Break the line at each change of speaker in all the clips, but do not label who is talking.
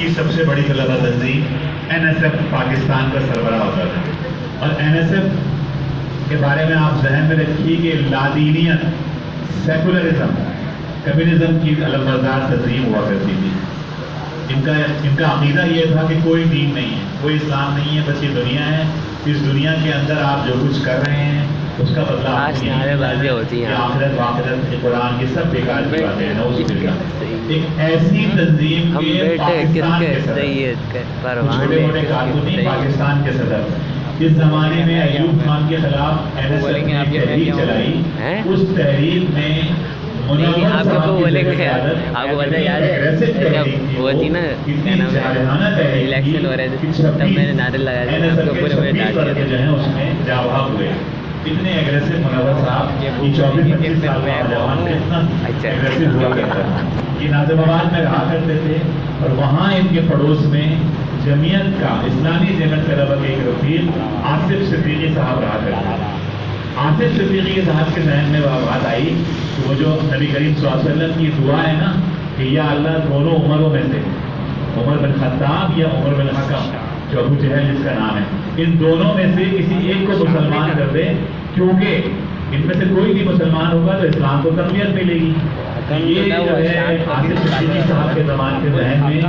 کی سب سے بڑی طلبہ تنظیم NSF پاکستان کا سربراہ ہوتا تھا، اور NSF کے بارے میں آپ ذہن میں رکھیے کہ لادینیت، سیکولرزم، کمیونزم کی علمبردار تنظیم ہوا کرتی تھی۔ ان کا عقیدہ یہ تھا کہ کوئی دین نہیں ہے، کوئی اسلام نہیں ہے، بس یہ دنیا ہے، اس دنیا کے اندر آپ جو کچھ کر رہے ہیں اس کا بدلہ آپ نہیں، آخرت واخرت قرآن کی سب بیکار کی باتیں ہیں۔ نعوذ باللہ۔ ایک ایسی تنظیم کے پاکستان کے صدر، چھوٹے موٹے کارکنی پاکستان کے صدر، اس زمانے میں ایوب خان کے خلاف NSF نے تحریک چلائی، اس تحریک میں
آپ کو بولیں گے، آپ کو پتا یاد ہے جب وہ تھی نا الیکشن ہو رہے تھے تب میں نے نعرے لگایا تھا، آپ کو پورے میں ڈانٹ
کیا اتنے ایگریسو منور صاحب یہ 24-25 سال کا نوجوان اتنا ایگریسو ہوا کرتا تھا۔ یہ ناظم آباد میں رہا کرتے تھے، اور وہاں ان کے پڑوس میں جمعیت کا، اسلامی جمعیت طلبہ کے ایک رفیق آصف صدیقی صاحب رہا کرتے تھے۔ آصف صدیقی صاحب کے ذہن میں وہ بات آئی کہ وہ جو نبی کریم صلی اللہ علیہ وسلم کی دعا ہے نا کہ یا اللہ دونوں عمروں میں سے، عمر بن خطاب یا عمر بن حکم جو ابو جہل جس کا نام ہے، ان دونوں میں سے کسی ایک کو مسلمان کر دے، کیونکہ ان میں سے کوئی بھی مسلمان ہوگا تو اسلام کو تقویت ملے گی۔ یہ جو ہے آصف صدیقی صاحب کے زمان کے ذہن میں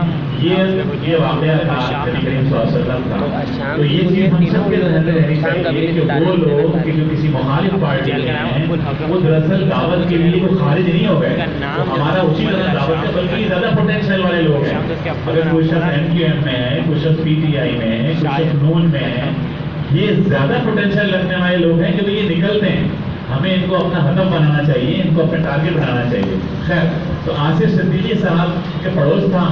یہ واقعہ تھا نبی کریم صلی اللہ علیہ وسلم کا۔ تو یہ چیز ہم سب کے ذہن میں رہنی چاہیے کہ وہ لوگ کہ جو کسی مخالف پارٹی کے ہیں وہ دراصل دعوت کے لیے وہ خارج نہیں ہو گئے، ہمارا اسی طرح دعوت ہے، بلکہ زیادہ پوٹینشیل والے لوگ ہیں۔ اگر کوئی شخص MQM میں ہے، کوئی شخص PTI میں ہے، کوئی شخص نون میں ہے، یہ زیادہ پوٹینشیل رکھنے والے لوگ ہیں کہ یہ نکلتے ہیں، ہمیں ان کو اپنا ہدف بنانا چاہیے، ان کو اپنا ٹارگٹ بنانا چاہیے۔ خیر، تو آصف صدیقی صاحب کے پڑوس تھا،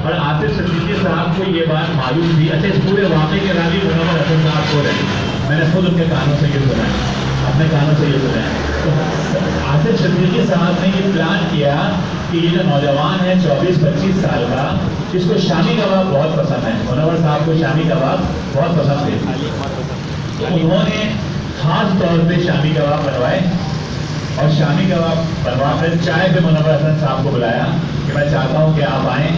اور آصف صدیقی صاحب کو یہ بات معلوم تھی۔ اچھا، اس پورے واقعے کے راوی منور حسن صاحب کو رہے، میں نے خود ان کے کانوں سے یہ سنا ہے، اپنے کانوں سے یہ سنا ہے۔ تو آصف صدیقی صاحب نے یہ پلان کیا کہ یہ جو نوجوان ہے 24-25 سال کا، اس کو شامی کباب بہت پسند ہے، منور صاحب کو شامی کباب بہت پسند ہے۔ انہوں نے خاص طور پہ شامی کباب بنوائے، اور شامی کباب بنوا کر چائے پہ منور حسن صاحب کو بلایا کہ میں چاہتا ہوں کہ آپ آئیں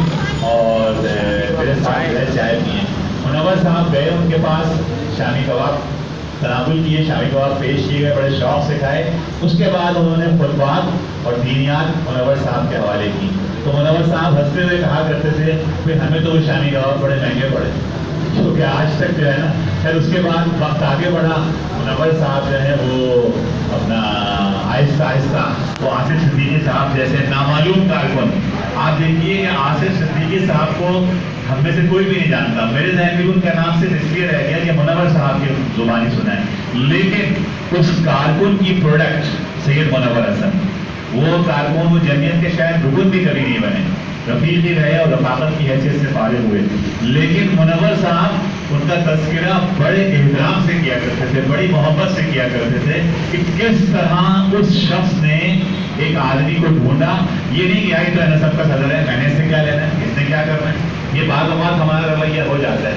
اور میرے ساتھ چائے پئیں۔ منور صاحب گئے ان کے پاس، شامی کباب تناول کیے، شامی کباب پیش کیے گئے، بڑے شوق سے کھائے۔ اس کے بعد انہوں نے خطبات اور دینیات منور صاحب کے حوالے کی، تو منور صاحب ہنستے ہوئے کہا کرتے تھے کہ ہمیں تو وہ شامی کباب بڑے مہنگے پڑے، کیونکہ آج تک جو ہے نا۔ پھر اس کے بعد وقت آگے بڑھا، منور صاحب جو ہے وہ اپنا آہستہ آہستہ وہ آصف صدیقی صاحب جیسے نامعلوم کارکن، آپ دیکھیے کہ آصف صدیقی صاحب کو ہم میں سے کوئی بھی نہیں جانتا، میرے ذہن میں ان کا نام صرف اس لیے رہ گیا کہ منور صاحب کی زبانی سنا ہے، لیکن اس کارکن کی پروڈکٹ سید منور حسن، وہ کارکن وہ جمعیت کے شاید رکن بھی کبھی نہیں بنے، رفیق ہی رہے اور رفاقت کی حیثیت سے فارغ ہوئے، لیکن منور صاحب ان کا تذکرہ بڑے احترام سے کیا کرتے تھے، بڑی محبت سے کیا کرتے تھے کہ کس طرح اس شخص نے ایک آدمی کو ڈھونڈا۔ یہ نہیں کہ آئی تو NSF کا صدر ہے، میں نے اس سے کیا لینا ہے، اس نے کیا کرنا ہے، یہ بعض اوقات ہمارا رویہ ہو جاتا ہے۔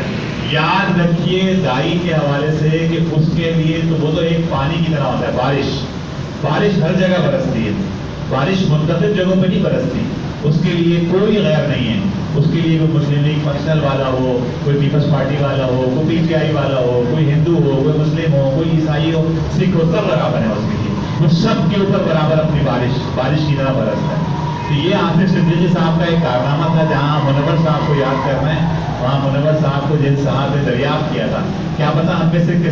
یاد رکھیے دائی کے حوالے سے کہ اس کے لیے تو وہ تو ایک پانی کی طرح ہوتا ہے، بارش ہر جگہ برستی ہے، بارش مختلف جگہوں پہ نہیں برستی، اس کے لیے کوئی غیر نہیں ہے، اس کے لیے کوئی مسلم لیگ فنکشنل والا ہو، کوئی پیپلز پارٹی والا ہو، کوئی PTI والا ہو، کوئی ہندو ہو، کوئی مسلم ہو، کوئی عیسائی ہو، سکھ ہو، سب برابر ہے اس کے لیے، وہ سب کے اوپر برابر اپنی بارش کی طرح برستا ہے۔ تو یہ آصف صدیقی صاحب کا ایک کارنامہ تھا، جہاں منور صاحب کو یاد کرنا ہے، وہاں منور صاحب کو جن صاحب نے دریافت کیا تھا، کیا پتا ہم میں سے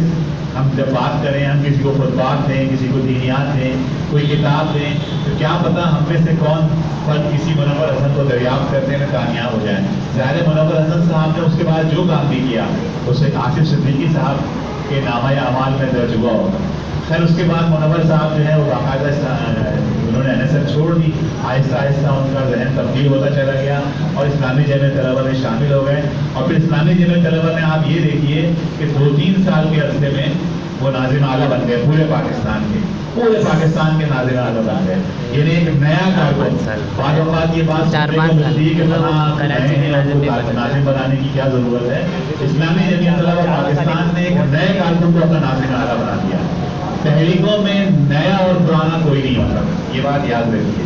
ہم جب بات کریں، ہم کسی کو خطبات دیں، کسی کو دینیات دیں، کوئی کتاب دیں، تو کیا پتا ہم میں سے کون فرد کسی منور حسن کو دریافت کرنے میں کامیاب ہو جائے۔ ظاہر منور حسن صاحب نے اس کے بعد جو کام بھی کیا اسے آصف صدیقی صاحب کے نامہ اعمال میں درج ہوا ہوگا۔ خیر، اس کے بعد منور صاحب جو ہے وہ باقاعدہ انہوں نے NSF چھوڑ دی، آہستہ آہستہ ان کا ذہن تبدیل ہوتا چلا گیا اور اسلامی جمعیت طلبہ میں شامل ہو گئے، اور پھر اسلامی جمعیت طلبہ میں آپ یہ دیکھیے کہ 2-3 سال کے عرصے میں وہ ناظم اعلیٰ بن گئے، پورے پاکستان کے ناظم اعلیٰ بن گئے، یعنی ایک نیا کارکن۔ بعض اوقات یہ بات ملتی ہے کہ ناظم بنانے کی کیا ضرورت ہے، اسلامی جمعیت طلبہ پاکستان نے ایک نئے کارکن کو اپنا ناظم اعلیٰ بنا دیا۔ تحریکوں میں نیا اور پرانا کوئی نہیں ہوتا، یہ بات یاد رکھیے،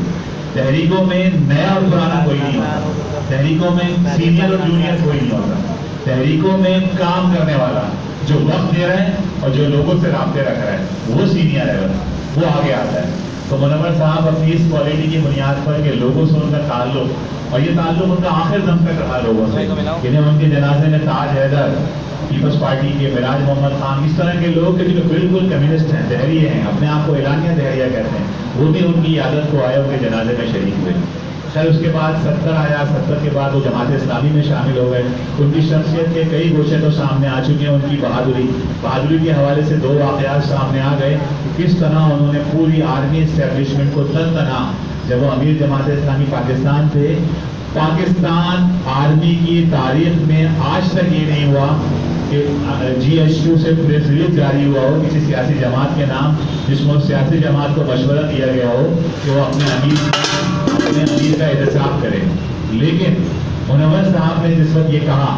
तहरीकों में नया और पुराना कोई नहीं होता, तहरीकों में सीनियर और जूनियर कोई नहीं होता, तहरीकों में काम करने वाला जो वक्त दे रहा है और जो लोगों से राब्ते रख रहा है वो सीनियर है, वो आगे आता है। तो मुनव्वर साहब अपनी इस क्वालिटी की बुनियाद पर कि लोगों से उनका ताल्लुक, और ये ताल्लुक उनका आखिर दम तक रहा लोगों से, जिन्हें उनके जनाजे में ताज हैदर, पीपल्स पार्टी के मिराज मोहम्मद खान, इस तरह के लोग जो बिल्कुल कम्युनिस्ट हैं, दहरिये हैं, अपने आप को एलानिया दहरिया कहते हैं, वो भी उनकी आदत को आए, उनके जनाजे में शरीक हुए। खैर उसके बाद 70 आया, 70 के बाद वो जमात इस्लामी में शामिल हो गए। उनकी शख्सियत के कई गोशे तो सामने आ चुके हैं, उनकी बहादुरी के हवाले से 2 वाक़यात सामने आ गए कि किस तरह उन्होंने पूरी आर्मी इस्टेब्लिशमेंट को तन जब वो अमीर जमात इस्लामी पाकिस्तान थे, पाकिस्तान आर्मी की तारीख में आज तक ये नहीं हुआ कि GSU से प्रेस रिलीज जारी हुआ हो किसी सियासी जमात के नाम, जिसमें उस सियासी जमात को मशवरा दिया गया हो कि वो अपने अमीर का एहतसाब करे। लेकिन मुनव्वर साहब ने जिस वक्त ये कहा,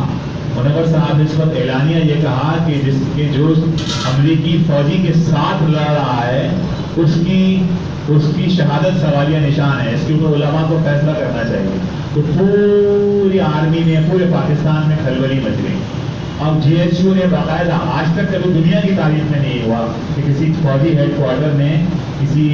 मुनव्वर साहब ने इस वक्त एलानिया ये कहा कि जो अमरीकी फौजी के साथ लड़ रहा है उसकी शहादत सवालिया निशान है, इसके ऊपर उलमा को फैसला करना चाहिए। तो पूरी आर्मी में, पूरे पाकिस्तान में खलबली मच गई। अब GSU ने बाकायदा आज तक कभी दुनिया की तारीख में नहीं हुआ कि किसी फौजी हेडक्वार्टर ने किसी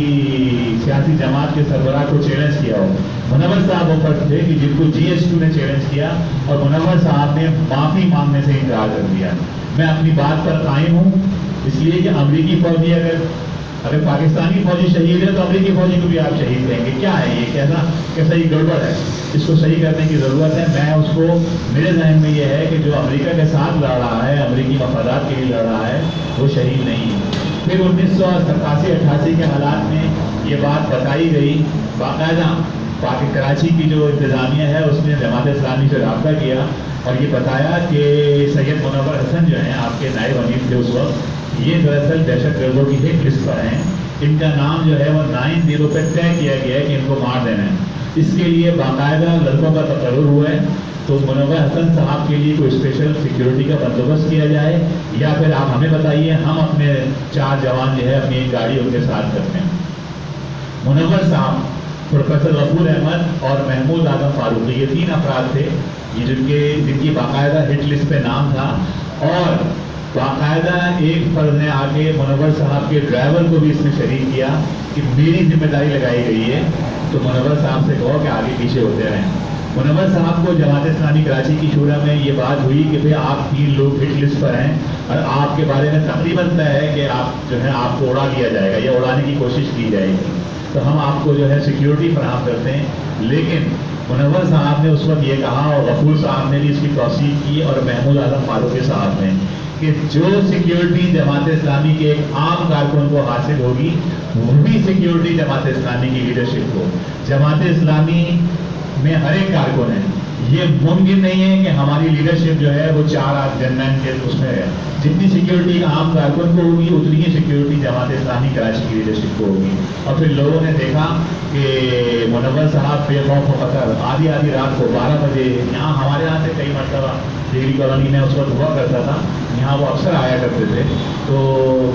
सियासी जमात के सरबराह को चैलेंज किया हो। मुनव्वर साहब वो फर्ज थे कि जिनको GSU ने चैलेंज किया और मुनव्वर साहब ने माफ़ी मांगने से इनकार कर दिया। मैं अपनी बात पर कायम हूँ, इसलिए कि अमरीकी फौजी अगर पाकिस्तानी फौजी शहीद है तो अमरीकी फौजी को भी आप शहीद कहेंगे। क्या है ये, कैसा ये गड़बड़ है, इसको सही करने की ज़रूरत है। मेरे जहन में ये है कि जो अमेरिका के साथ लड़ रहा है, अमरीकी मफादात के लिए लड़ रहा है, वो शहीद नहीं है। फिर 1987-88 के हालात में ये बात बताई गई, बाकायदा कराची की जो इंतज़ामिया है उसने जमात इस्लामी से रब्ता किया और ये बताया कि सैयद मुनव्वर हसन जो हैं आपके नायब अमीर थे उस वक्त, ये दरअसल दहशत गर्दों की हिट लिस्ट पर हैं। इनका नाम जो है वो 9-0 पे तय किया गया है कि इनको मार देना है। इसके लिए बाकायदा लड़कों का तकर्रुर हुआ है। तो मुनव्वर हसन साहब के लिए कोई स्पेशल सिक्योरिटी का बंदोबस्त किया जाए या फिर आप हमें बताइए, हम अपने 4 जवान जो है अपनी एक गाड़ी उनके साथ करते हैं। मुनव्वर साहब, प्रोफेसर गफूर अहमद और महमूद आजम फारूकी, ये 3 अफराद थे ये जिनकी बाकायदा हिट लिस्ट पे नाम था। और बाकायदा एक फर्द ने आके मुनव्वर साहब के ड्राइवर को भी इसमें शरीक किया कि मेरी जिम्मेदारी लगाई गई है, तो मुनव्वर साहब से कहो कि आगे पीछे होते रहें। मुनव्वर साहब को जमात इस्लामी कराची की शूरा में ये बात हुई कि भाई आप 3 लोग हिट लिस्ट पर हैं और आपके बारे में तकरीबन तय है कि आप जो है आपको उड़ा दिया जाएगा या उड़ाने की कोशिश की जाएगी, तो हम आपको जो है सिक्योरिटी फराहम करते हैं। लेकिन मुनव्वर साहब ने उस वक्त ये कहा और गफूर साहब ने भी इसकी तौसीक की और महमूद आजम फारूकी साहब ने कि जो सिक्योरिटी जमात इस्लामी के एक आम कारकुन को हासिल होगी वही सिक्योरिटी जमात इस्लामी की लीडरशिप को। जमात इस्लामी में हर एक कारकुन है, ये मुमकिन नहीं है कि हमारी लीडरशिप जो है वो 4 जनमैन के उसमें है। जितनी सिक्योरिटी आम कारकुन को होगी उतनी ही सिक्योरिटी जमात इस्लामी कराची की लीडरशिप को होगी। और फिर लोगों ने देखा कि मुनव्वर साहब बेखौफ खतर आधी रात को 12 बजे, यहाँ हमारे यहाँ से कई मरतबा डिग्री कॉलोनी में उस वक्त हुआ करता था, यहाँ वो अक्सर आया करते थे, तो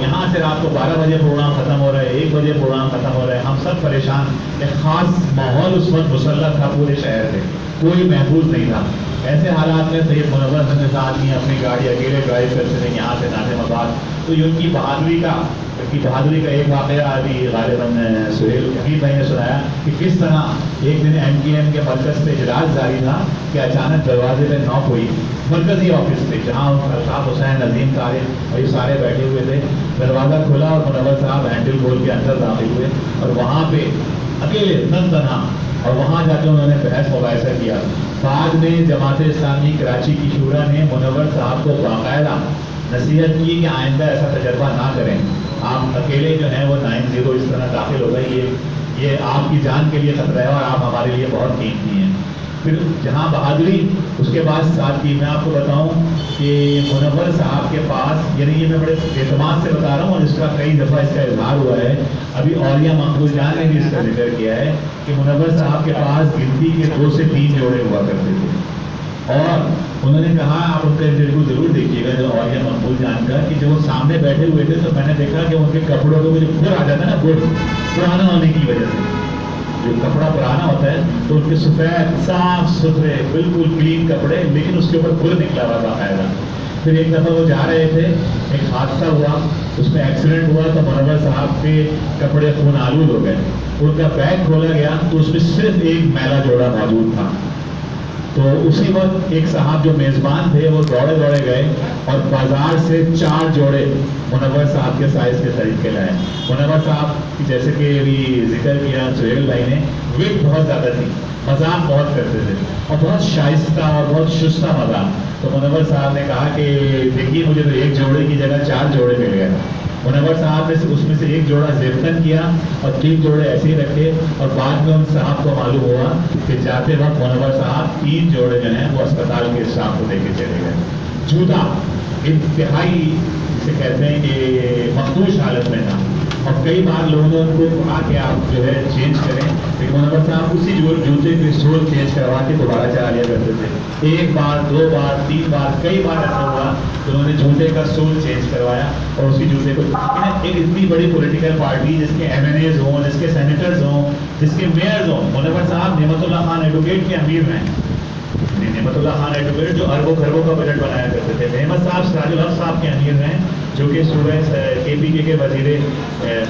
यहाँ से रात को 12 बजे प्रोग्राम ख़त्म हो रहा है, 1 बजे प्रोग्राम ख़त्म हो रहा है, हम सब परेशान। एक ख़ास माहौल उस वक्त मुसल्लत था पूरे शहर से, कोई महफूज नहीं था। ऐसे हालात में सैयद मुनव्वर हसन के साथ ही अपनी गाड़ी अकेले ड्राइव करते थे यहाँ से नाज़िमाबाद। तो ये उनकी बहादुरी का एक वाक़या अभी गालिबन सुहेल हमीद भाई ने सुनाया कि किस तरह एक दिन MKM के मरकज़ पे इजलास जारी था कि अचानक दरवाजे पे नॉक हुई, मरकज़ी ऑफिस पे जहाँ अल्ताफ़ हुसैन, नज़ीम तारिक और ये सारे बैठे हुए थे। दरवाज़ा खुला और मुनव्वर साहब हैंडल खोल के अंदर दाखिल हुए और वहाँ पे अकेले तनहा, और वहाँ जाके उन्होंने बहस मुबाहिसा किया। बाद में जमात इस्लामी कराची की शूरा ने मुनव्वर साहब को बाकायदा नसीहत की कि आइंदा ऐसा तजर्बा ना करें, आप अकेले जो हैं वो 9-0 इस तरह दाखिल हो गए, ये आपकी जान के लिए खतरा है और आप हमारे लिए बहुत कीमती हैं। फिर जहाँ बहादुरी उसके बाद साथ की, मैं आपको बताऊं कि मुनव्वर साहब के पास, यानी ये मैं बड़े एतमाद से बता रहा हूँ और इसका कई दफ़ा इसका इजहार हुआ है, अभी औलिया मकबूल जान ने भी इसका जिक्र किया है कि मुनव्वर साहब के पास गिनती के 2 से 3 जोड़े हुआ करते थे। और उन्होंने कहा, आप उनका इंटरव्यू जरूर देखिएगा जो औलिया मकबूल जान का, कि जब वो सामने बैठे हुए थे तो मैंने देखा कि उनके कपड़ों को जो खुर आ जाता है ना, खुर पुराना होने की वजह से, जो कपड़ा पुराना होता है तो उनके सफ़ेद साफ सुथरे बिल्कुल क्लीन कपड़े, लेकिन उसके ऊपर खुद निकला हुआ बाकायदा। फिर एक दफ़ा वो जा रहे थे, एक हादसा हुआ, उसमें एक्सीडेंट हुआ तो मुनव्वर साहब के कपड़े खून आलूद हो गए। उनका बैग खोला गया तो उसमें सिर्फ एक मैला जोड़ा मौजूद था। तो उसी वक्त एक साहब जो मेज़बान थे वो दौड़े दौड़े गए और बाजार से 4 जोड़े मुनव्वर साहब के साइज़ के खरीद के लाए। मुनव्वर साहब की जैसे कि अभी जिक्र किया सुहेल भाई ने, वेट बहुत ज़्यादा थी, मजाक बहुत करते थे और बहुत शाइस्ता और बहुत शुस्ता मजाक। तो मुनव्वर साहब ने कहा कि देखिए मुझे तो एक जोड़े की जगह 4 जोड़े मिल गए। मुनव्वर साहब ने उसमें से एक जोड़ा ज़ेबतन किया और 3 जोड़े ऐसे ही रखे, और बाद में उन साहब को मालूम हुआ कि जाते वक्त मुनव्वर साहब 3 जोड़े जो हैं वो अस्पताल के स्टाफ को देके चले गए। जूता इंतहाई जिसे कहते हैं कि मखदूश हालत में था, और कई बार लोगों ने उनको कहा कि आप जो है चेंज करें, लेकिन मुनव्वर साहब उसी जूते के सोल चेंज करवा के दोबारा चला लिया करते थे। 1 बार 2 बार 3 बार कई बार ऐसा हुआ तो उन्होंने जूते का सोल चेंज करवाया और उसी जूते को। एक इतनी बड़ी पॉलिटिकल पार्टी जिसके MNAs हों, जिसके सेनेटर्स हों, जिसके मेयर्स हों, मुनव्वर साहब नेमतुल्लाह खान एडवोकेट के अमीर हैं। नेमतुल्लाह खान एडवोकेट जो अरबों खरबों का बजट बनाया करते थे, नेमत साहब सिराजुल हक साहब के अमीर हैं जो कि सूबे KPK के वजीरे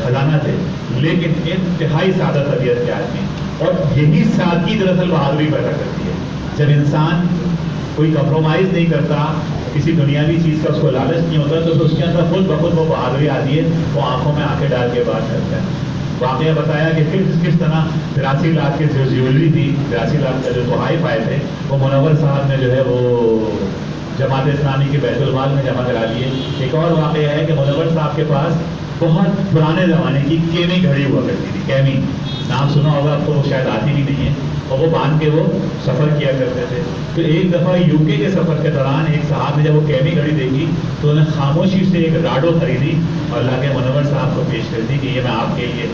खजाना थे, लेकिन इंतहाई सादा तबीयत के आदमी। और यही सादगी दरअसल बहादुरी पैदा करती है। जब इंसान कोई कंप्रोमाइज़ नहीं करता, किसी दुनियावी चीज़ का उसको लालच नहीं होता, तो उसके अंदर खुद बखुद वो बहादुरी आती है, वो आंखों में आंखें डाल के बात करता है। वाक़या बताया कि किस तरह 83 लाख की जो ज्वेलरी थी, 83 लाख का जो तोहफ़े पाए थे, वो मुनव्वर साहब ने जो है वो जमात इस्लामी के बैतुल माल में जमा करा दिए। एक और वाक़या है कि मुनव्वर साहब के पास बहुत पुराने ज़माने की केमी घड़ी हुआ करती थी। केमी नाम सुना होगा आपको, वो शायद आती भी नहीं है, और वो बांध के वो सफ़र किया करते थे। तो एक दफ़ा UK के सफ़र के दौरान एक साहब ने जब वो केमी घड़ी देखी तो उन्हें खामोशी से एक राडो खरीदी और लाके मुनव्वर साहब को पेश कर दी कि ये मैं आपके लिए।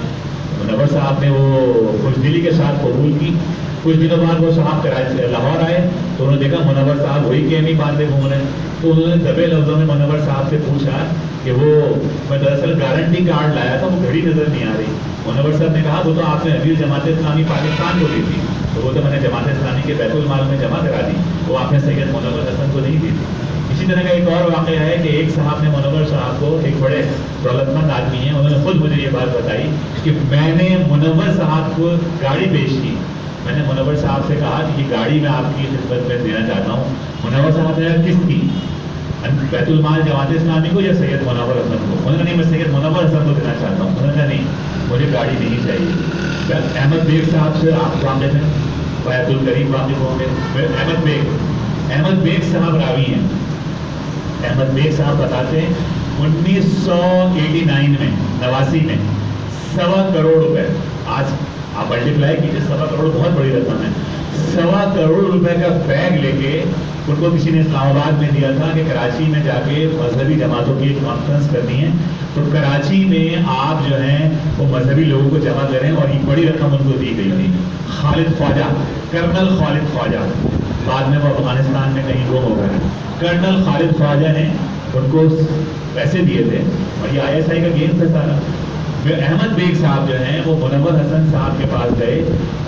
मुनव्वर साहब ने वो खुशदिली के साथ कबूल की। कुछ दिनों बाद वो साहब कराची लाहौर आए तो उन्होंने देखा मुनव्वर साहब वही केमी बांधे घूम रहे हैं। तो उन्होंने दबे लफ्ज़ों में मुनव्वर साहब से पूछा कि वो मैं दरअसल गारंटी कार्ड लाया था, वो घड़ी नज़र नहीं आ रही। मुनव्वर साहब ने कहा वो तो आपने अमीर जमात इस्लामी पाकिस्तान को दी थी, तो वो तो मैंने जमात इस्लामी के बैतुल माल में जमा करा दी, वो आपने सैयद मुनव्वर हसन को नहीं दी थी। इसी तरह का एक और वाक़या है कि एक साहब ने मुनव्वर साहब को, एक बड़े दौलतमंद आदमी हैं, उन्होंने खुद मुझे ये बात बताई कि मैंने मुनव्वर साहब को गाड़ी पेश की। मैंने मुनव्वर साहब से कहा कि ये गाड़ी मैं आपकी खिदमत में देना चाहता हूँ। मुनव्वर साहब ने किसकी, बैतुल माल जमात इस्लामी को या सैयद मुनव्वर हसन को? उन्होंने नहीं, मैं सैयद मुनव्वर हसन को देना चाहता हूँ। उन्होंने कहा नहीं, मुझे गाड़ी नहीं चाहिए। अहमद बेग साहब से आप वाकिफ हैं, अब्दुल करीम वाकिफ होंगे। अहमद बेग साहब रावी हैं। अहमद बेग साहब बताते हैं 1989 में 89 में 1.25 करोड़ रुपए, आज आप मल्टीप्लाई कीजिए, 1.25 करोड़ बहुत बड़ी रकम है। 1.25 करोड़ रुपए का बैग लेके उनको किसी ने इस्लामाबाद में दिया था कि कराची में जाके मजहबी जमातों की एक कॉन्फ्रेंस करनी है, तो कराची में आप जो हैं वो मजहबी लोगों को जमा करें, और एक बड़ी रकम उनको दी गई थी। खालिद ख्वाजा, कर्नल खालिद ख्वाजा, बाद में वो अफगानिस्तान में कहीं गुम हो गए। कर्नल खालिद ख्वाजा ने उनको पैसे दिए थे, और ये ISI का गेम था सारा। फिर अहमद बेग साहब जो हैं वो मुनव्वर हसन साहब के पास गए,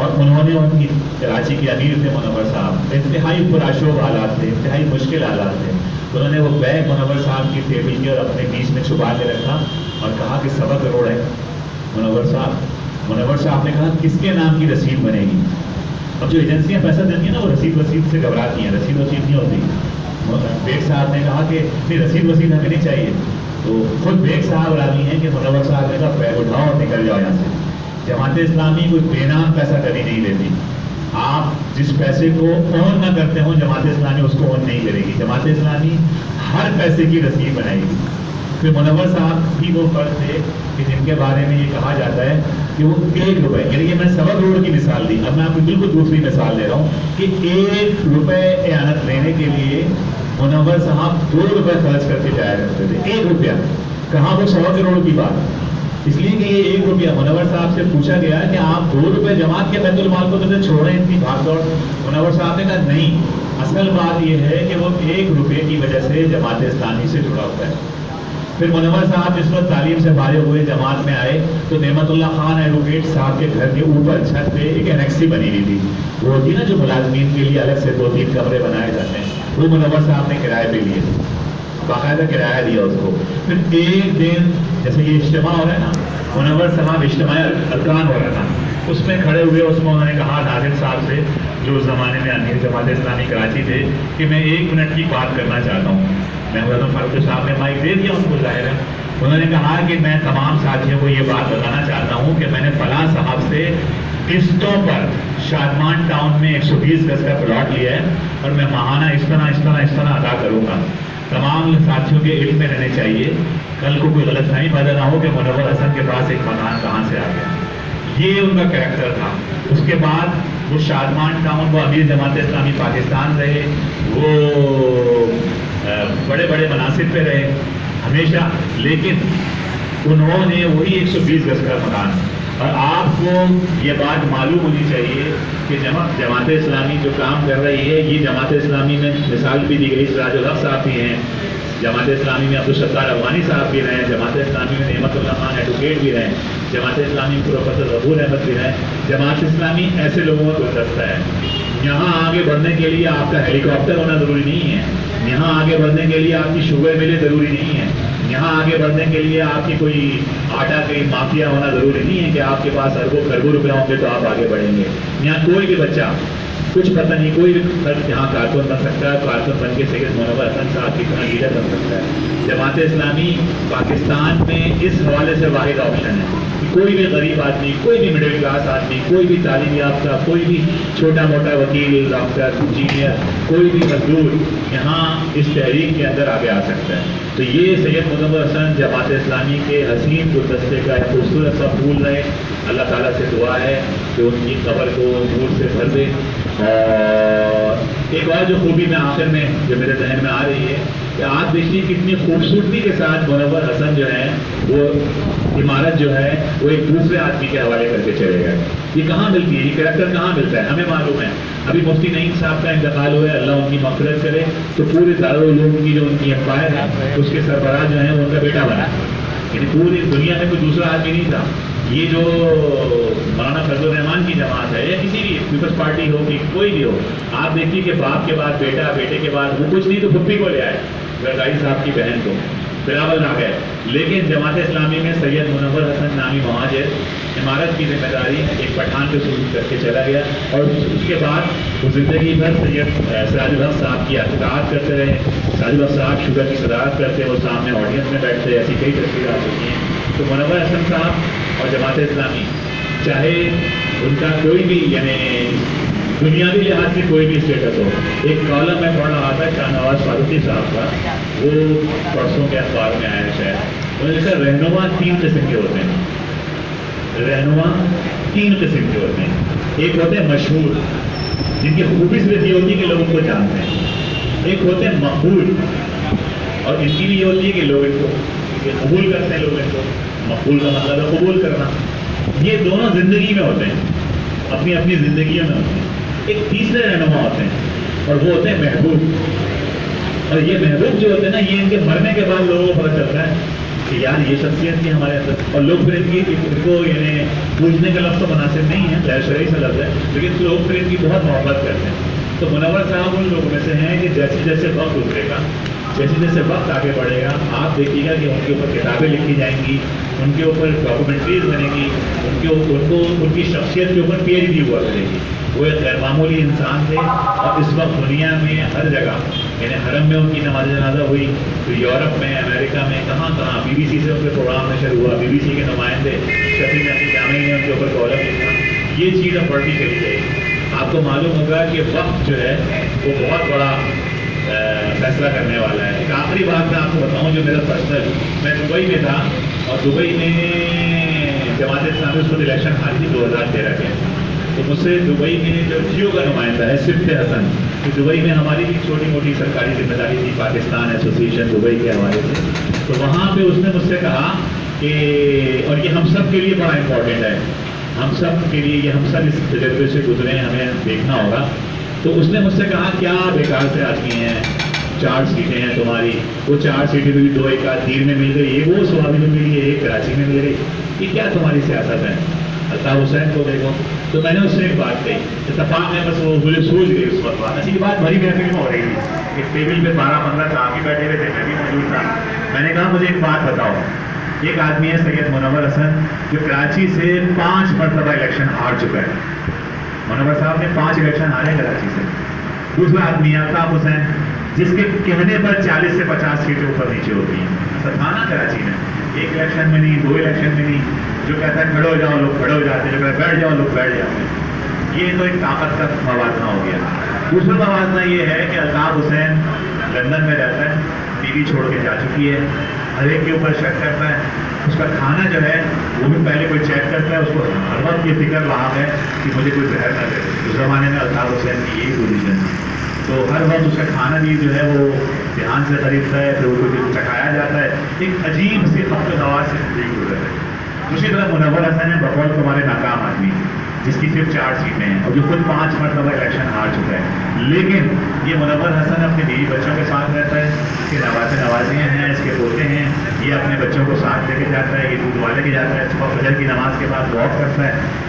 और उन्होंने उनकी, कराची के अमीर थे मुनव्वर साहब, इंतहाई पुरअशोब हालात थे, इंतहाई मुश्किल हालात थे। तो उन्होंने वो बैग मुनव्वर साहब की टेबल के और अपने बीच में छुपा के रखा और कहा कि 1.25 करोड़ है मुनव्वर साहब। मुनव्वर साहब ने कहा किसके नाम की रसीद बनेगी? अब जो एजेंसियां पैसा देती हैं ना, वो रसीद वसीद से घबराती हैं, रसीद वसीद नहीं होती। बेग साहब ने कहा कि नहीं, रसीद वसीद हमें नहीं चाहिए। तो खुद बेग साहब राजी हैं कि मुनव्वर साहब ने कहा बैग उठाओ और निकल जाओ यहाँ से। जमात इस्लामी कोई बेनाम पैसा कभी नहीं लेती। आप जिस पैसे को ऑन ना करते हो, जमात इस्लामी उसको ऑन नहीं करेगी। जमात इस्लामी हर पैसे की रसीद बनाएगी। फिर मुनव्वर साहब भी वो फर्ज थे कि जिनके बारे में ये कहा जाता है कि वो 1 रुपए, यानी कि मैंने 1.25 करोड़ की मिसाल दी, अब मैं आपको बिल्कुल दूसरी मिसाल दे रहा हूँ कि 1 रुपए एआनत लेने के लिए मुनव्वर साहब 2 रुपए खर्च करके जाया करते थे। 1 रुपया, कहाँ वो 100 करोड़ की बात। इसलिए कि ये 1 रुपया, मुनव्वर साहब से पूछा गया कि आप 2 रुपए जमात के बैतुल माल को तो छोड़ें इतनी भागदौड़। मुनव्वर साहब ने कहा नहीं, असल बात ये है कि वो 1 रुपये की वजह से जमात इस्लामी से जुड़ा हुआ है। پھر منور صاحب جس وقت تعلیم سے فارغ ہوئے جماعت میں آئے تو نعمت اللہ خان ایڈوکیٹ صاحب کے گھر کے اوپر چھت پہ ایک انیکسی بنی ہوئی تھی، وہ ہوتی نا جو ملازمین کے لیے الگ سے 2-3 کمرے بنائے جاتے ہیں، وہ منور صاحب نے کرائے پہ لیے، باقاعدہ کرایہ دیا اس کو. پھر ایک دن جیسے یہ اجتماع ہو رہا ہے نا، منور صاحب اجتماع ارکان ہو رہا تھا، اس میں کھڑے ہوئے، اس میں انہوں نے کہا ناظر صاحب سے جو اس زمانے میں امیر جماعت اسلامی کراچی تھے کہ میں 1 منٹ کی بات کرنا چاہتا ہوں. میں فرق صاحب نے مائک دے دیا ان کو، ظاہر ہے. انہوں نے کہا کہ میں تمام ساتھیوں کو یہ بات بتانا چاہتا ہوں کہ میں نے فلاں صاحب سے قسطوں پر شادمان ٹاؤن میں 120 گز کا پلاٹ لیا ہے اور میں ماہانہ اس طرح ادا کروں گا. تمام ساتھیوں کے علم میں رہنے چاہیے، کل کو کوئی غلط فہمی پیدا نہ ہو کہ منور حسن کے پاس ایک مکان کہاں سے آ گیا. یہ ان کا کریکٹر تھا. اس کے بعد وہ شادمان ٹاؤن، وہ امیر جماعت اسلامی پاکستان رہے، وہ بڑے بڑے مناصب پہ رہے ہمیشہ، لیکن انہوں نے وہی 120 گز کا مکان. اور آپ کو یہ بات معلوم ہونی چاہیے کہ جماعت اسلامی جو کام کر رہی ہے، یہ جماعت اسلامی میں مثال بھی دی گئی، سراج الحق صاحب بھی ہیں، جماعت اسلامی میں عبدالستار افغانی صاحب بھی رہے، جماعت اسلامی میں نعمت اللہ خان ایڈوکیٹ بھی رہے، جماعت اسلامی میں پروفیسر غفور احمد بھی رہے. جماعت اسلامی ایسے لوگوں کا گلدستہ ہے. یہاں آگے بڑھنے کے لیے آپ کا ہیلی کاپٹر ہونا ضروری نہیں ہے، یہاں آگے بڑھنے کے لیے آپ کی شوگر ملیں ضروری نہیں ہے، یہاں آگے بڑھنے کے لیے آپ کی کوئی آٹا کی مافیا ہونا ضروری نہیں ہے کہ آپ کے پاس اربوں کروڑوں روپے ہوں گے تو آپ آگے بڑھیں گے. یہاں کوئی بھی بچہ کچھ پتہ نہیں، کوئی بھی فرد یہاں کارکن بن سکتا ہے، کارکن بن کے سید منور حسن صاحب کی طرح لیڈر بن سکتا ہے. جماعت اسلامی پاکستان میں اس حوالے سے واحد آپشن ہے کہ کوئی بھی غریب آدمی، کوئی بھی مڈل کلاس آدمی، کوئی بھی تعلیم یافتہ، کوئی بھی چھوٹا موٹا وکیل، ڈاکٹر، انجینئر، کوئی بھی مزدور یہاں اس تحریک کے اندر آگے آ سکتا ہے. تو یہ سید منور حسن جماعت اسلامی کے حسین گلدستے کا ایک خوبصورت سا پھول رہے. اللہ تعالیٰ سے دعا ہے کہ ان کی قبر کو نور سے بھر دے. اور ایک اور جو خوبی میں آخر میں جو میرے ذہن میں آ رہی ہے کہ آپ دیکھیے کتنی خوبصورتی کے ساتھ منور حسن جو ہے وہ عمارت جو ہے وہ ایک دوسرے آدمی کے حوالے کر کے چلے گئے. یہ کہاں ملتی ہے، یہ کریکٹر کہاں ملتا ہے؟ ہمیں معلوم ہے ابھی مفتی نعیم صاحب کا انتقال ہوا ہے، اللہ ان کی مغفرت کرے. تو پورے دارالعلوم کی جو ان کی امپائر ہے اس کے سربراہ جو ہیں وہ ان کا بیٹا بنا، یعنی پوری دنیا میں کوئی دوسرا آدمی نہیں تھا. یہ جو مولانا فضل الرحمان کی جماعت ہے یا کسی بھی پیپلز پارٹی ہو کہ کوئی بھی ہو، آپ دیکھیے کہ باپ کے بعد بیٹا، بیٹے کے بعد وہ کچھ نہیں تو پھپھی کو لے آئے، غرگائی صاحب کی بہن کو بلاول نہ گئے. لیکن جماعت اسلامی میں سید منور حسن نامی مہاجر عمارت کی ذمہ داری ایک پٹھان کے سلوک کر کے چلا گیا، اور اس کے بعد وہ زندگی بھر سید سراج الحق صاحب کی اطاعت کرتے رہے. سراج الحق صاحب شوگر کی صدارت کرتے، وہ سامنے آڈینس میں بیٹھتے، ایسی کئی تصویرات ہوتی ہیں. تو منور حسن صاحب اور جماعت اسلامی چاہے ان کا کوئی بھی یعنی بنیادی لحاظ سے کوئی بھی اسٹیٹس ہو. ایک کالم میں پڑھ رہا تھا شاہ نواز فاروقی صاحب کا، وہ پرسوں کے اخبار میں آیا شاید، انہوں نے کہا رہنما 3 قسم کے ہوتے ہیں. رہنما 3 قسم کے ہوتے ہیں. ایک ہوتے ہیں مشہور، جن کی خوبی صرف یہ ہوتی ہے کہ لوگ ان کو جانتے ہیں. ایک ہوتے ہیں مقبول، اور ان کی بھی یہ ہوتی ہے کہ لوگ ان کو قبول کرتے ہیں. لوگ ان کو مقبول کا مطلب ہے قبول کرنا. یہ دونوں زندگی میں ہوتے ہیں، اپنی اپنی زندگیوں میں ہوتے ہیں. ایک تیسرے رہنما ہوتے ہیں اور وہ ہوتے ہیں محبوب. اور یہ محبوب جو ہوتے ہیں نا، یہ ان کے مرنے کے بعد لوگوں کو پتہ چلتا ہے کہ یار یہ شخصیت تھی ہمارے اندر. اور لوگ پھر ان کو یعنی پوچھنے کا لفظ تو مناسب نہیں ہے، غیر شرعی سا لفظ ہے، لیکن لوگ پھر ان کی بہت محبت کرتے ہیں. تو منور صاحب ان لوگوں میں سے ہیں کہ جیسے جیسے وقت گزرے گا، جیسے جیسے وقت آگے بڑھے گا، آپ دیکھیے گا کہ ان کے اوپر کتابیں لکھی جائیں گی، ان کے اوپر ڈاکومنٹریز بنے گی، ان کی شخصیت کے اوپر PhD ہوا کرے گی. وہ ایک غیر معمولی انسان تھے، اور اس وقت دنیا میں ہر جگہ یعنی حرم میں ان کی نماز جنازہ ہوئی، تو یورپ میں، امریکہ میں، کہاں کہاں BBC سے ان کے پروگرام نشر ہوا. BBC کے نمائندے شفیع نعیم جامعی نے ان کے اوپر کالم لکھا. یہ چیز اب بڑھتی چلی جائے گی. آپ کو معلوم ہوگا کہ وقت جو ہے وہ بہت بڑا فیصلہ کرنے والا ہے. ایک آخری بات میں آپ کو بتاؤں جو میرا پرسنل، میں دبئی میں تھا، اور دبئی میں جماعت اسلامی اس وقت الیکشن ہاری تھی 2013 کے. تو مجھ سے دبئی میں جو جیو کا نمائندہ ہے صفت حسن، کہ دبئی میں ہماری بھی چھوٹی موٹی سرکاری ذمہ داری تھی پاکستان ایسوسیشن دبئی کے حوالے سے. تو وہاں پہ اس نے مجھ سے کہا کہ، اور یہ ہم سب کے لیے بڑا امپورٹنٹ ہے، ہم سب کے لیے، یہ ہم سب اس تجربے سے گزرے ہیں، ہمیں دیکھنا ہوگا. تو اس نے مجھ سے کہا کیا بیکار سے آدمی ہیں، 4 सीटें हैं तुम्हारी, वो 4 सीटें भी 2 एक आध तीर में मिल गई, ये वो स्वामी में मिली है, एक कराची में मिल गई, ये क्या तुम्हारी सियासत है? अल्ताफ हुसैन को देखो। तो मैंने उससे एक बात कही, इत्तेफाक में बस वो मुझे सूझ गई उस वक्त बात। अच्छी बात भरी महफिल में हो रही थी, एक टेबल पे 12-15 साहब बैठे हुए थे, मैं भी मौजूद था। मैंने कहा मुझे एक बात बताओ, एक आदमी है सैयद मुनव्वर हसन जो कराची से 5 मरतबा इलेक्शन हार चुका है। मुनव्वर साहब ने 5 इलेक्शन हारे कराची से। दूसरा आदमी अल्ताफ हुसैन जिसके कहने पर 40 से 50 सीटें ऊपर नीचे होती हैं, ऐसा था ना कराची में, एक इलेक्शन में नहीं, 2 इलेक्शन में नहीं, जो कहता है खड़े हो जाओ लोग खड़े हो जाते, जो कहता है बैठ जाओ लोग बैठ जाते हैं। ये तो एक ताकत का मवाजना हो गया। दूसरा मवाजना ये है कि अल्ताफ हुसैन लंदन में रहता है, बीवी छोड़ के जा चुकी है, हर एक के ऊपर शक करता है, उसका खाना जो है वो भी पहले कोई चेक करता है, उसको हर वक्त ये फिक्र रहा है कि मुझे कोई जहर न दे। उस ज़माने में अल्ताफ हुसैन की यही पोजीशन थी, तो हर वक्त उसका खाना भी जो है वो ध्यान से खरीदता है, फिर उसको चखाया जाता है। एक अजीब सी खफ्तनवाज से जिंदगी गुजर है। दूसरी तरफ मुनव्वर हसन है बकौल तुम्हारे नाकाम आदमी, जिसकी सिर्फ 4 सीटें हैं और जो खुद 5 मरतबा इलेक्शन हार चुका है। लेकिन ये मुनव्वर हसन अपने बीवी बच्चों के साथ रहता है, इसके नवाजियाँ हैं, इसके पोते हैं, ये अपने बच्चों को साथ लेके जाता है, ये दूध वाले के जाता है, सुबह फजर की नमाज के बाद वॉक करता है।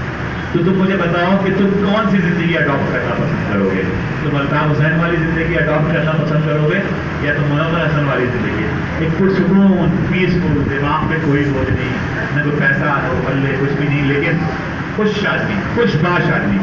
तो तुम मुझे बताओ कि तुम कौन सी ज़िंदगी अडॉप्ट करना पसंद करोगे? तुम अल्ताफ हुसैन वाली ज़िंदगी अडॉप्ट करना पसंद करोगे या तुम मुनव्वर हसन वाली ज़िंदगी? एक पुरसुकून, पीसफुल, दिमाग में कोई बोझ नहीं, न कोई पैसा न बल्ले कुछ भी नहीं, लेकिन खुश आदमी, खुशबाश आदमी।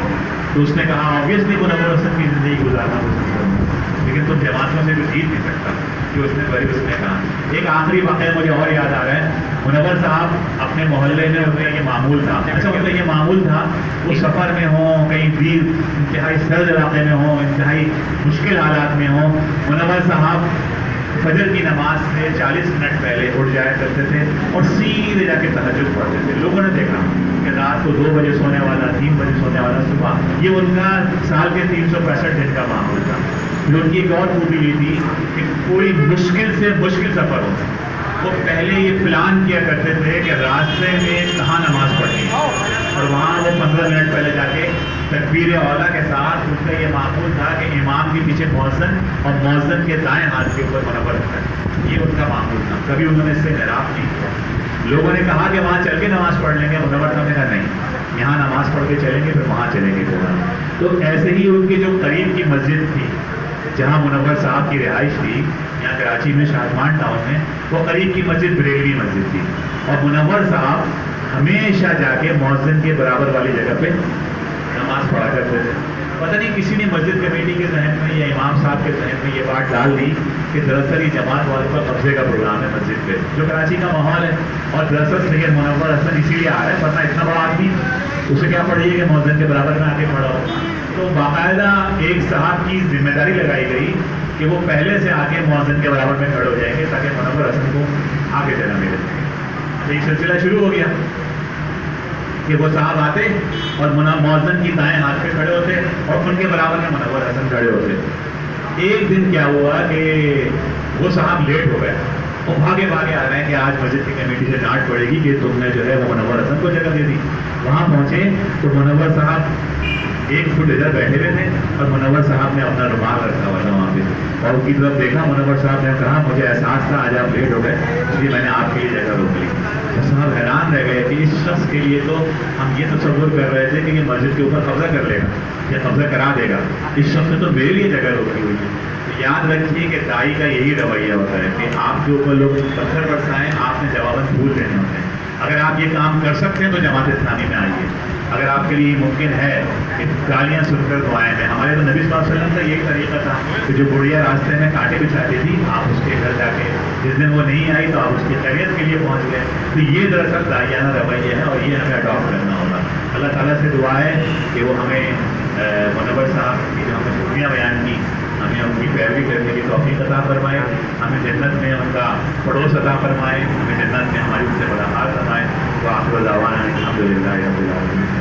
तो उसने कहा ऑब्वियसली मुनव्वर हसन की ज़िंदगी गुजारना पसंद करूँगा, लेकिन तुम जमातों से भी जीत नहीं सकता, कि उसने कहा। एक आखिरी वाक़या मुझे और याद आ रहा है, मुनव्वर साहब अपने मोहल्ले में उनका ये मामूल था, अच्छा उनका ये मामूल था, वो सफ़र में हो, कहीं भी इंतहाई सर्द इलाके में हो, इंतहाई मुश्किल हालात में हो, मुनव्वर साहब फजर की नमाज से 40 मिनट पहले उठ जाया करते थे और सीधे जाके तहज्जुद पढ़ते थे। लोगों ने देखा कि रात को 2 बजे सोने वाला, 3 बजे सोने वाला, सुबह, ये उनका साल के 365 दिन का मामूल था। फिर उनकी एक और खूबी ये थी कि कोई मुश्किल से मुश्किल सफ़र हो, वो पहले ये प्लान किया करते थे कि रास्ते में कहाँ नमाज पढ़नी है, और वहाँ वो 15 मिनट पहले जाके तकबीर औला के साथ, उसका ये मामूल था कि इमाम के पीछे मौज़िन और मौज़िन के दाएं हाथ के ऊपर मुनव्वर हसन, ये उनका मामूल था। कभी उन्होंने इससे इराफ़ नहीं किया। लोगों ने कहा कि वहाँ चल के नमाज़ पढ़ लेंगे, मुनव्वर साहब ने कहा नहीं, यहाँ नमाज़ पढ़ के चलेंगे फिर वहाँ चलेंगे पूरा। तो ऐसे ही उनकी जो करीब की मस्जिद थी जहाँ मुनव्वर साहब की रिहाइश थी, यहाँ कराची में शाहजमान टाउन में, वो करीब की मस्जिद बरेलवी मस्जिद थी, और मुनव्वर साहब हमेशा जाके मौज़िन के बराबर वाली जगह पे नमाज पढ़ा करते थे। पता नहीं किसी ने मस्जिद कमेटी के जहन में या इमाम साहब के जहन में ये बात डाल दी कि दरअसल ये जमात वालों का कब्जे का प्रोग्राम है मस्जिद पे, जो कराची का माहौल है, और दरअसल सैयद मुनव्वर हसन इसीलिए आ रहा है, वरना इतना बड़ा आदमी उसे क्या पड़ी है कि मौज़िन के बराबर में आके पढ़ा हो। तो बाकायदा एक साहब की जिम्मेदारी लगाई गई कि वो पहले से आके मौज़िन के बराबर में खड़े हो जाएंगे ताकि मुनव्वर हसन को आगे चलना मिले। तो एक सिलसिला शुरू हो गया कि वो साहब आते और मौज़िन की दाएं हाथ पे खड़े होते और उनके बराबर में मुनव्वर हसन खड़े होते। एक दिन क्या हुआ कि वो साहब लेट हो गए, वो भागे भागे आ रहे हैं कि आज मस्जिद की कमेटी से डांट पड़ेगी कि तुमने जो है वो मुनव्वर हसन को जगह दे दी। वहाँ पहुँचे तो मुनव्वर साहब 1 फुट इधर बैठे हुए थे और मुनव्वर साहब ने अपना रुमाल रखा हुआ था वहाँ पे, और उनकी तरफ देखा। मुनव्वर साहब ने कहा मुझे एहसास था आज आप लेट हो गए, इसलिए मैंने आपके लिए जगह रोक ली। तो साहब हैरान रह गए कि इस शख्स के लिए तो हम ये तसव्वुर कर रहे थे कि ये मस्जिद के ऊपर कब्जा कर लेगा या कब्जा करा देगा, इस शख्स ने तो मेरे लिए जगह रोकी हुई है। तो याद रखिए कि दाई का यही रवैया होता है कि आपके ऊपर लोग पत्थर बरसाएं, आपने जवाबन फूल देने होते हैं। अगर आप ये काम कर सकते हैं तो जमात इस्लामी में आइए। अगर आपके लिए मुमकिन है कि गालियाँ सुनकर दुआएं में, हमारे तो नबी सल्लल्लाहु अलैहि वसल्लम का यही तरीका था कि जो बुढ़िया रास्ते में कांटे बिछाती थी, आप उसके घर जाके, जिस दिन वो नहीं आई तो आप उसकी खैरियत के लिए पहुँच गए। तो ये दरअसल दाइयाना रवैया है और ये हमें अडॉप्ट करना होगा। अल्लाह ताला से दुआ है कि वो हमें मुनव्वर साहब की जो हमें खूबियाँ बयान की, हमें उनकी पैरवी करने की तौफीक अता फरमाए, हमें जन्नत में उनका पड़ोस अता फरमाए, हमें जन्नत में हमारी उनसे मुलाकात फरमाए। तो आखिर दावाना अल्हम्दुलिल्लाह रब्बिल आलमीन।